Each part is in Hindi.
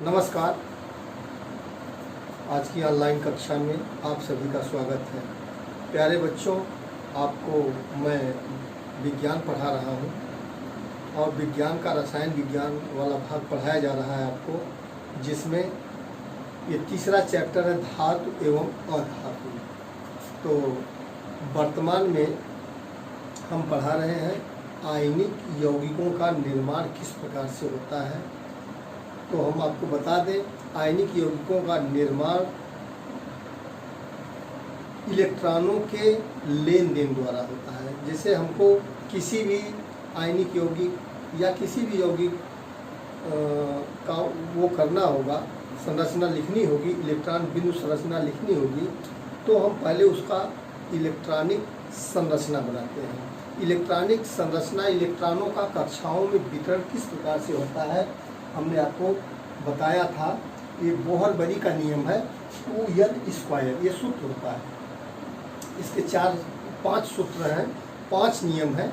नमस्कार। आज की ऑनलाइन कक्षा में आप सभी का स्वागत है। प्यारे बच्चों, आपको मैं विज्ञान पढ़ा रहा हूँ और विज्ञान का रसायन विज्ञान वाला भाग पढ़ाया जा रहा है आपको, जिसमें ये तीसरा चैप्टर है धातु एवं अधातु। तो वर्तमान में हम पढ़ा रहे हैं आयनिक यौगिकों का निर्माण किस प्रकार से होता है। तो हम आपको बता दें, आयनिक यौगिकों का निर्माण इलेक्ट्रॉनों के लेन देन द्वारा होता है। जैसे हमको किसी भी आयनिक यौगिक या किसी भी यौगिक का वो करना होगा, संरचना लिखनी होगी, इलेक्ट्रॉन बिंदु संरचना लिखनी होगी, तो हम पहले उसका इलेक्ट्रॉनिक संरचना बनाते हैं। इलेक्ट्रॉनिक संरचना इलेक्ट्रॉनों का कक्षाओं में वितरण किस प्रकार से होता है हमने आपको बताया था। ये बोहर-बरी का नियम है, 2n², ये सूत्र होता है। इसके 5 सूत्र हैं, 5 नियम हैं,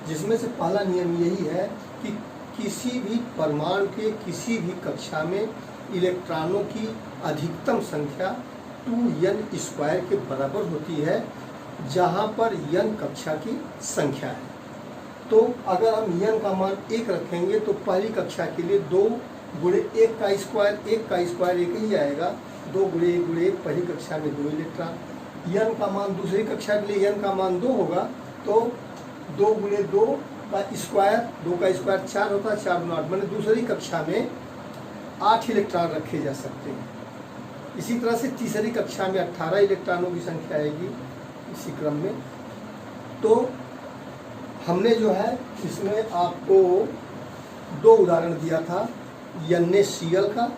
जिसमें से पहला नियम यही है कि किसी भी परमाणु के किसी भी कक्षा में इलेक्ट्रॉनों की अधिकतम संख्या 2n² के बराबर होती है, जहाँ पर n कक्षा की संख्या है। तो अगर हम n का मान 1 रखेंगे तो पहली कक्षा के लिए 2 × 1 का स्क्वायर, 1 का स्क्वायर 1 ही आएगा। 2 × 1 × 1 पहली कक्षा में 2 इलेक्ट्रॉन। n का मान दूसरी कक्षा के लिए n का मान 2 होगा, तो 2 × 2 का स्क्वायर, 2 का स्क्वायर 4 होता है, 4 × 8, मैंने दूसरी कक्षा में 8 इलेक्ट्रॉन रखे जा सकते हैं। इसी तरह से तीसरी कक्षा में 18 इलेक्ट्रॉनों की संख्या आएगी इसी क्रम में। तो हमने जो है इसमें आपको 2 उदाहरण दिया था, NaCl का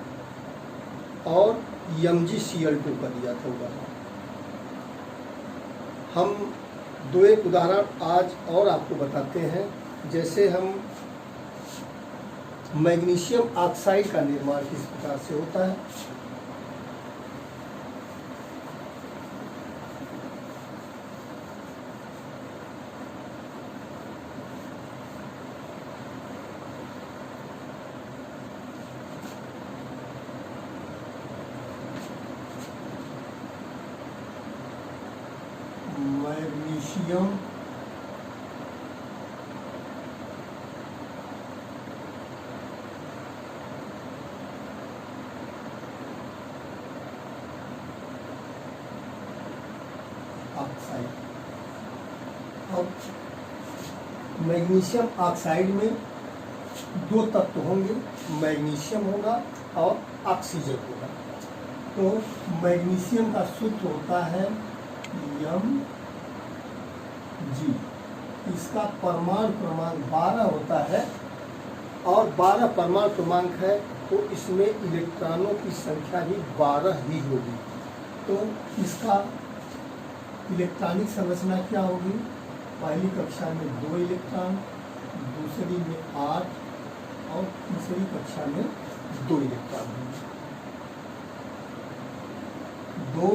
और MgCl2 का दिया था उदाहरण। हम 2-1 उदाहरण आज और आपको बताते हैं। जैसे हम मैग्नीशियम ऑक्साइड का निर्माण किस प्रकार से होता है। Magnesium oxide. अब मैग्नीशियम ऑक्साइड में 2 तत्व होंगे, मैग्नीशियम होगा और ऑक्सीजन होगा। तो मैग्नीशियम का सूत्र होता है Mg। इसका परमाणु क्रमांक 12 होता है और 12 परमाणु क्रमांक है, तो इसमें इलेक्ट्रॉनों की संख्या भी 12 ही होगी। तो इसका इलेक्ट्रॉनिक संरचना क्या होगी। पहली कक्षा में 2 इलेक्ट्रॉन, दूसरी में 8 और तीसरी कक्षा में 2 इलेक्ट्रॉन होंगे। 2,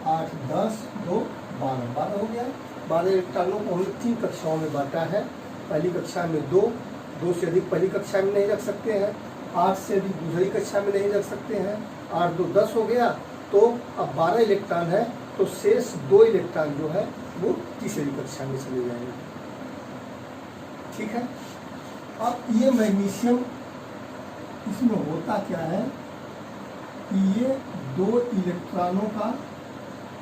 8, 10, 2, 12 हो गया। 12 इलेक्ट्रॉनों को हमने 3 कक्षाओं में बांटा है। पहली कक्षा में 2 से अधिक पहली कक्षा में नहीं रख सकते हैं, 8 से अधिक दूसरी कक्षा में नहीं रख सकते हैं। 8, 2, 10 हो गया। तो अब 12 इलेक्ट्रॉन है, तो शेष 2 इलेक्ट्रॉन जो है वो तीसरी कक्षा में चले जाएंगे। ठीक है। अब ये मैग्नीशियम, इसमें होता क्या है कि ये 2 इलेक्ट्रॉनों का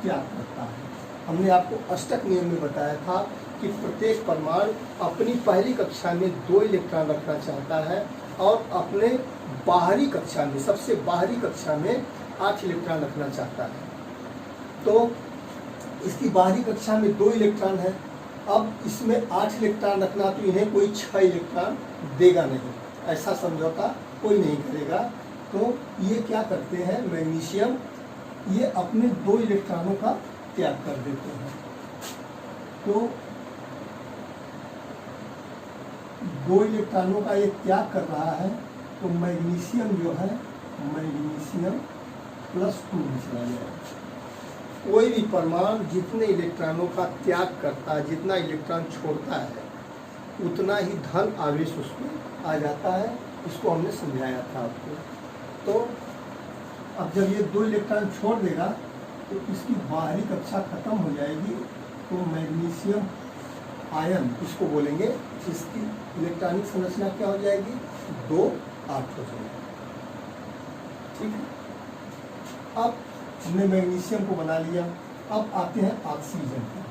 त्याग करता है। हमने आपको अष्टक नियम में बताया था कि प्रत्येक परमाणु अपनी पहली कक्षा में 2 इलेक्ट्रॉन रखना चाहता है और अपने बाहरी कक्षा में, सबसे बाहरी कक्षा में 8 इलेक्ट्रॉन रखना चाहता है। तो इसकी बाहरी कक्षा में 2 इलेक्ट्रॉन है। अब इसमें 8 इलेक्ट्रॉन रखना, तो इन्हें कोई 6 इलेक्ट्रॉन देगा नहीं, ऐसा समझौता कोई नहीं करेगा। तो ये क्या करते हैं, मैग्नीशियम ये अपने 2 इलेक्ट्रॉनों का त्याग कर देते हैं। तो 2 इलेक्ट्रॉनों का ये त्याग कर रहा है, तो मैग्नीशियम जो है मैग्नीशियम +2 चला जाएगा। कोई भी परमाणु जितने इलेक्ट्रॉनों का त्याग करता है, जितना इलेक्ट्रॉन छोड़ता है, उतना ही धन आवेश उसमें आ जाता है। इसको हमने समझाया था आपको। तो अब जब ये 2 इलेक्ट्रॉन छोड़ देगा तो इसकी बाहरी कक्षा खत्म हो जाएगी, तो मैग्नीशियम आयन इसको बोलेंगे, इसकी इलेक्ट्रॉनिक संरचना क्या हो जाएगी, 2 8 हो जाएगी। ठीक है, अब हमने मैग्नीशियम को बना लिया। अब आते हैं ऑक्सीजन पर।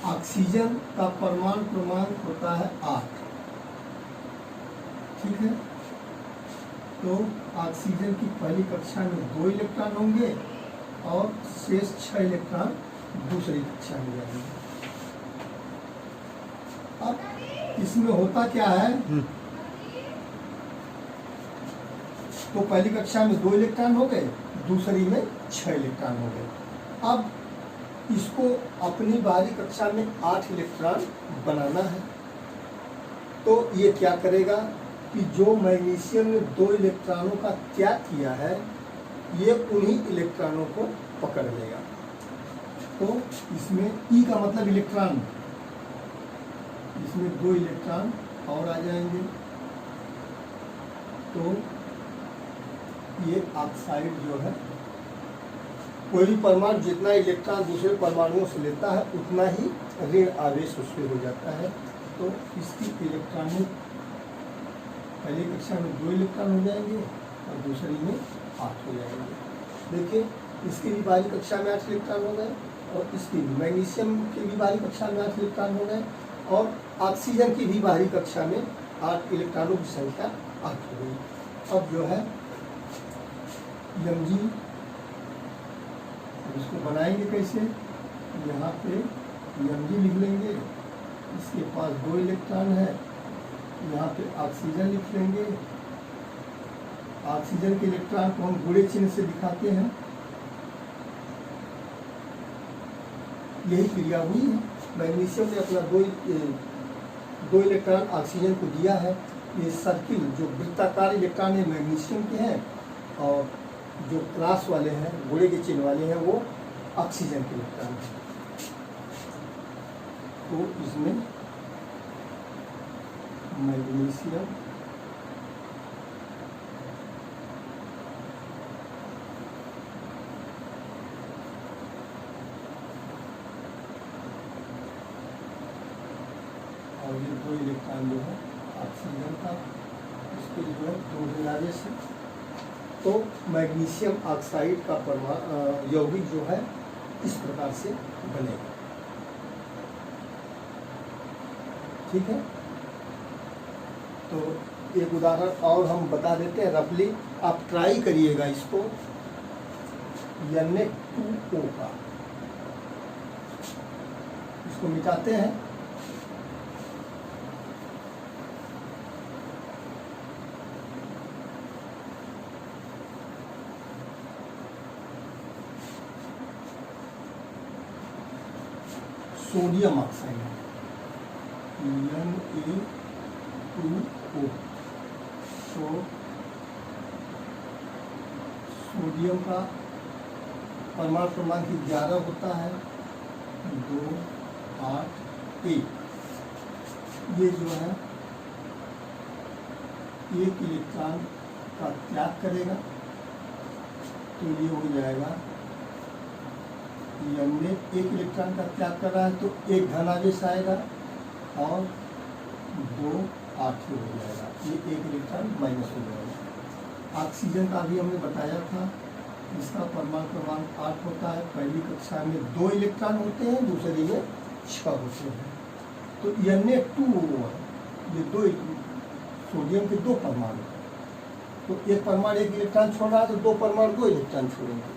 ऑक्सीजन का परमाणु क्रमांक होता है 8। ठीक है, तो ऑक्सीजन की पहली कक्षा में 2 इलेक्ट्रॉन होंगे और शेष 6 इलेक्ट्रॉन दूसरी कक्षा में जाएंगे। अब इसमें होता क्या है, तो पहली कक्षा में 2 इलेक्ट्रॉन हो गए, दूसरी में 6 इलेक्ट्रॉन हो गए। अब इसको अपनी बाहरी कक्षा में 8 इलेक्ट्रॉन बनाना है, तो ये क्या करेगा कि जो मैग्नीशियम ने 2 इलेक्ट्रॉनों का त्याग किया है, ये उन्हीं इलेक्ट्रॉनों को पकड़ लेगा। तो इसमें ई का मतलब इलेक्ट्रॉन, इसमें 2 इलेक्ट्रॉन और आ जाएंगे, तो ये ऑक्साइड जो है, कोई भी परमाणु जितना इलेक्ट्रॉन दूसरे परमाणुओं से लेता है उतना ही ऋण आवेश उसमें हो जाता है। तो इसकी इलेक्ट्रॉनिक पहली कक्षा में 2 इलेक्ट्रॉन हो जाएंगे और दूसरी में 8 हो जाएंगे। देखिए, इसकी भी बाहरी कक्षा में 8 इलेक्ट्रॉन हो गए और इसकी भी, मैग्नीशियम की भी बाहरी कक्षा में 8 इलेक्ट्रॉन हो गए और ऑक्सीजन की भी बाहरी कक्षा में 8 इलेक्ट्रॉनों की संख्या 8 हो गई। अब जो है Mg, इसको बनाएंगे कैसे, यहाँ पे Mg लिख लेंगे, इसके पास 2 इलेक्ट्रॉन है, यहाँ पे ऑक्सीजन लिख लेंगे। ऑक्सीजन के इलेक्ट्रॉन को हम गुणे चिन्ह से दिखाते हैं, यही क्रिया हुई है। मैग्नीशियम ने अपना 2 इलेक्ट्रॉन ऑक्सीजन को दिया है। ये सर्किल जो वृत्ताकार इलेक्ट्रॉन है मैग्नीशियम के हैं और जो क्रॉस वाले हैं, गुणे के चिन्ह वाले हैं, वो ऑक्सीजन के इलेक्ट्रॉन हैं। तो इसमें मैग्नीशियम और ये 2 इलेक्ट्रॉन जो है ऑक्सीजन का, इसके जो है 2 ऋण आवेश है। तो मैग्नीशियम ऑक्साइड का यौगिक जो है इस प्रकार से बनेगा। ठीक है, तो एक उदाहरण और हम बता देते हैं रफली, आप ट्राई करिएगा इसको। Na2O का, इसको मिटाते हैं, सोडियम ऑक्साइड Na2O। तो सोडियम का परमाणु क्रमांक 11 होता है, 2 8 1। ये जो है 1 इलेक्ट्रॉन का त्याग करेगा, तो ये हो जाएगा, हमने 1 इलेक्ट्रॉन का त्याग कर रहा है तो 1 धनावेश आएगा और 2 8 हो जाएगा, ये 1 इलेक्ट्रॉन माइनस हो जाएगा। ऑक्सीजन का भी हमने बताया था, इसका परमाणु क्रमांक 8 होता है। पहली कक्षा में 2 इलेक्ट्रॉन होते हैं, दूसरी में 6 होते हैं। तो Na2O है, ये 2 सोडियम के 2 परमाणु, तो एक परमाणु 1 इलेक्ट्रॉन छोड़ रहा है तो 2 परमाणु 2 इलेक्ट्रॉन छोड़ेंगे।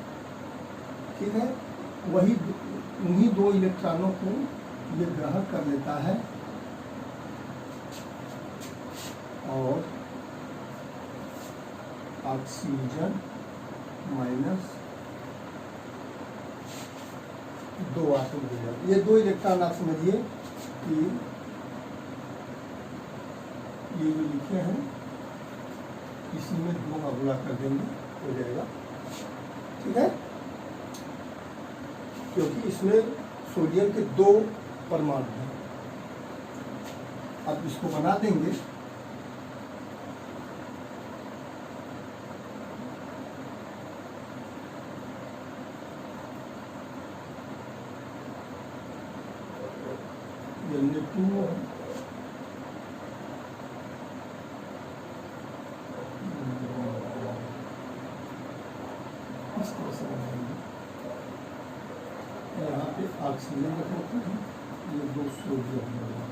ठीक है, वही उन्हीं 2 इलेक्ट्रॉनों को ये ग्रहण कर लेता है और ऑक्सीजन माइनस 2 आटम देगा। ये 2 इलेक्ट्रॉन आप समझिए कि ये जो लिखे हैं इसी में 2 का गुणा कर देंगे, हो जाएगा। ठीक है, क्योंकि इसमें सोडियम के 2 परमाणु हैं। अब इसको बना देंगे, N2 इस तरह से बनाएंगे। यहाँ पे ऑक्सीजन रखते हैं, ये 2 सोडियम होगा।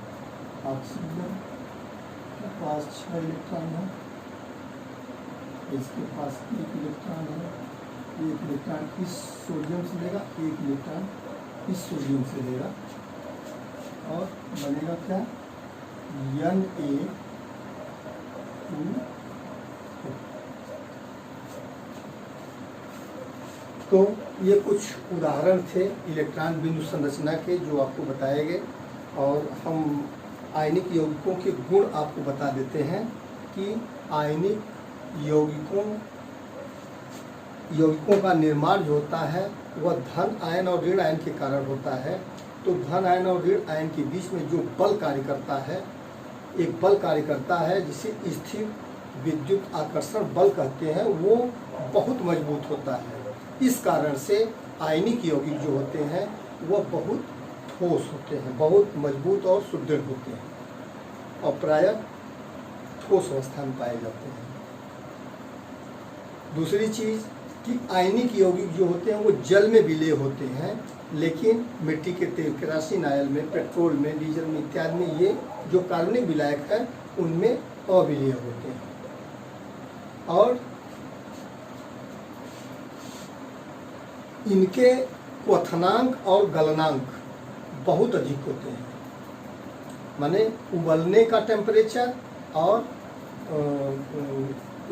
ऑक्सीजन के पास 6 इलेक्ट्रॉन है, इसके पास 1 इलेक्ट्रॉन है। 1 इलेक्ट्रॉन इस सोडियम से लेगा, 1 इलेक्ट्रॉन इस सोडियम से लेगा और बनेगा क्या, Na2। तो ये कुछ उदाहरण थे इलेक्ट्रॉन बिंदु संरचना के जो आपको बताए गए, और हम आयनिक यौगिकों के गुण आपको बता देते हैं कि आयनिक यौगिकों का निर्माण जो होता है वह धन आयन और ऋण आयन के कारण होता है। तो धन आयन और ऋण आयन के बीच में जो बल कार्य करता है, एक बल कार्य करता है जिसे स्थिर विद्युत आकर्षण बल कहते हैं, वो बहुत मजबूत होता है। इस कारण से आयनिक यौगिक जो होते हैं वह बहुत ठोस होते हैं, बहुत मजबूत और सुदृढ़ होते हैं और प्रायः ठोस अवस्था में पाए जाते हैं। दूसरी चीज़ कि आयनिक यौगिक जो होते हैं वो जल में विलेय होते हैं, लेकिन मिट्टी के तेल, केरोसिन ऑयल में, पेट्रोल में, डीजल में इत्यादि में ये जो कार्बनिक विलायक है उनमें अविलेय होते हैं। और इनके क्वथनांक और गलनांक बहुत अधिक होते हैं, माने उबलने का टेम्परेचर और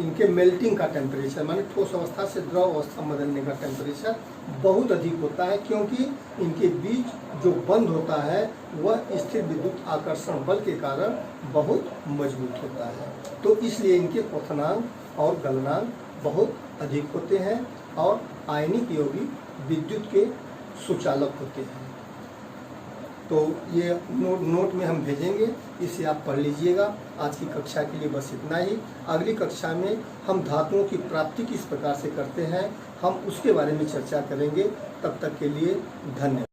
इनके मेल्टिंग का टेम्परेचर, माने ठोस अवस्था से द्रव अवस्था में बदलने का टेम्परेचर बहुत अधिक होता है, क्योंकि इनके बीच जो बंध होता है वह स्थिर विद्युत आकर्षण बल के कारण बहुत मजबूत होता है। तो इसलिए इनके क्वथनांक और गलनांक बहुत अधिक होते हैं और आयनिक यौगिक विद्युत के सुचालक होते हैं। तो ये नोट में हम भेजेंगे, इसे आप पढ़ लीजिएगा। आज की कक्षा के लिए बस इतना ही। अगली कक्षा में हम धातुओं की प्राप्ति किस प्रकार से करते हैं, हम उसके बारे में चर्चा करेंगे। तब तक के लिए धन्यवाद।